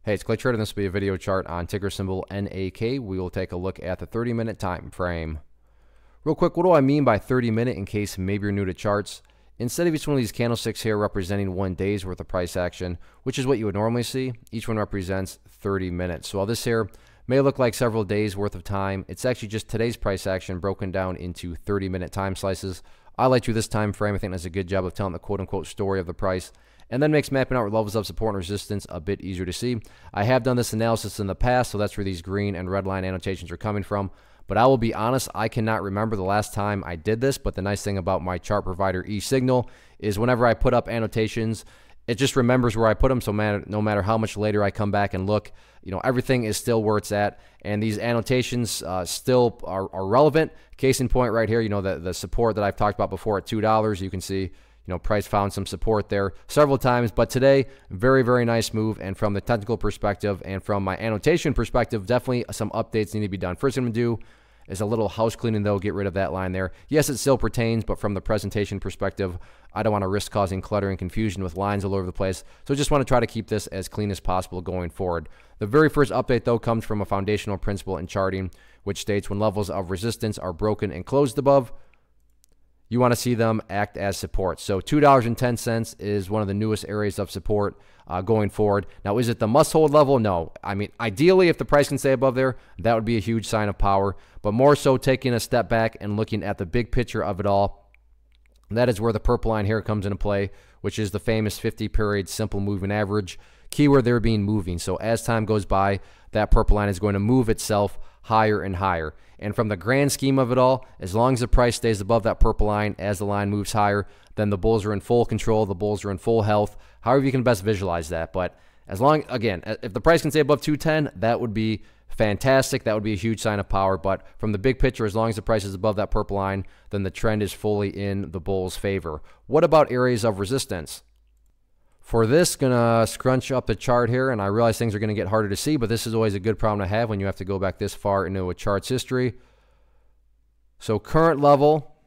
Hey, it's Clay Trader. This will be a video chart on ticker symbol NAK. We will take a look at the 30-minute time frame. Real quick, what do I mean by 30-minute in case maybe you're new to charts? Instead of each one of these candlesticks here representing 1 day's worth of price action, which is what you would normally see, each one represents 30 minutes. So while this here may look like several days worth of time, it's actually just today's price action broken down into 30-minute time slices. I like to this time frame. I think that's a good job of telling the quote-unquote story of the price, and then makes mapping out levels of support and resistance a bit easier to see. I have done this analysis in the past, so that's where these green and red line annotations are coming from. But I will be honest, I cannot remember the last time I did this, but the nice thing about my chart provider eSignal is whenever I put up annotations, it just remembers where I put them, so no matter how much later I come back and look, everything is still where it's at, and these annotations still are relevant. Case in point right here, the support that I've talked about before at $2, you can see price found some support there several times, but today, very, very nice move. And from the technical perspective and from my annotation perspective, definitely some updates need to be done. First thing I'm going to do is a little house cleaning, though, get rid of that line there. Yes, it still pertains, but from the presentation perspective, I don't want to risk causing clutter and confusion with lines all over the place. So I just want to try to keep this as clean as possible going forward. The very first update, though, comes from a foundational principle in charting, which states when levels of resistance are broken and closed above, you want to see them act as support. So $2.10 is one of the newest areas of support going forward. Now, is it the must-hold level? No. I mean, ideally, if the price can stay above there, that would be a huge sign of power. But more so taking a step back and looking at the big picture of it all, that is where the purple line here comes into play, which is the famous 50-period simple moving average. Keyword there being moving. So as time goes by, that purple line is going to move itself higher and higher. And from the grand scheme of it all, as long as the price stays above that purple line as the line moves higher, then the bulls are in full control, the bulls are in full health, however you can best visualize that. But as long, again, if the price can stay above 210, that would be fantastic. That would be a huge sign of power. But from the big picture, as long as the price is above that purple line, then the trend is fully in the bulls' favor. What about areas of resistance? For this, gonna scrunch up the chart here, and I realize things are gonna get harder to see, but this is always a good problem to have when you have to go back this far into a chart's history. So current level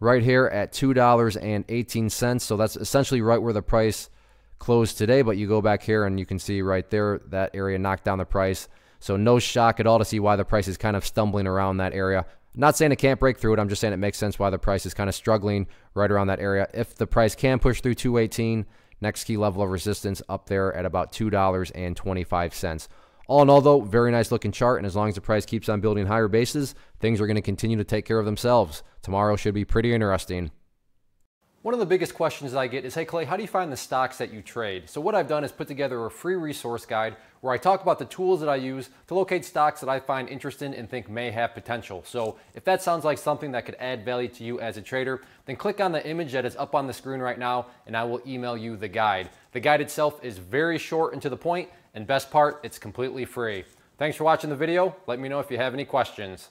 right here at $2.18. So that's essentially right where the price closed today, but you go back here and you can see right there, that area knocked down the price. So no shock at all to see why the price is kind of stumbling around that area. Not saying it can't break through it. I'm just saying it makes sense why the price is kind of struggling right around that area. If the price can push through 218, next key level of resistance up there at about $2.25. All in all, though, very nice looking chart, and as long as the price keeps on building higher bases, things are going to continue to take care of themselves. Tomorrow should be pretty interesting. One of the biggest questions that I get is, hey Clay, how do you find the stocks that you trade? So what I've done is put together a free resource guide where I talk about the tools that I use to locate stocks that I find interesting and think may have potential. So if that sounds like something that could add value to you as a trader, then click on the image that is up on the screen right now and I will email you the guide. The guide itself is very short and to the point, and best part, it's completely free. Thanks for watching the video. Let me know if you have any questions.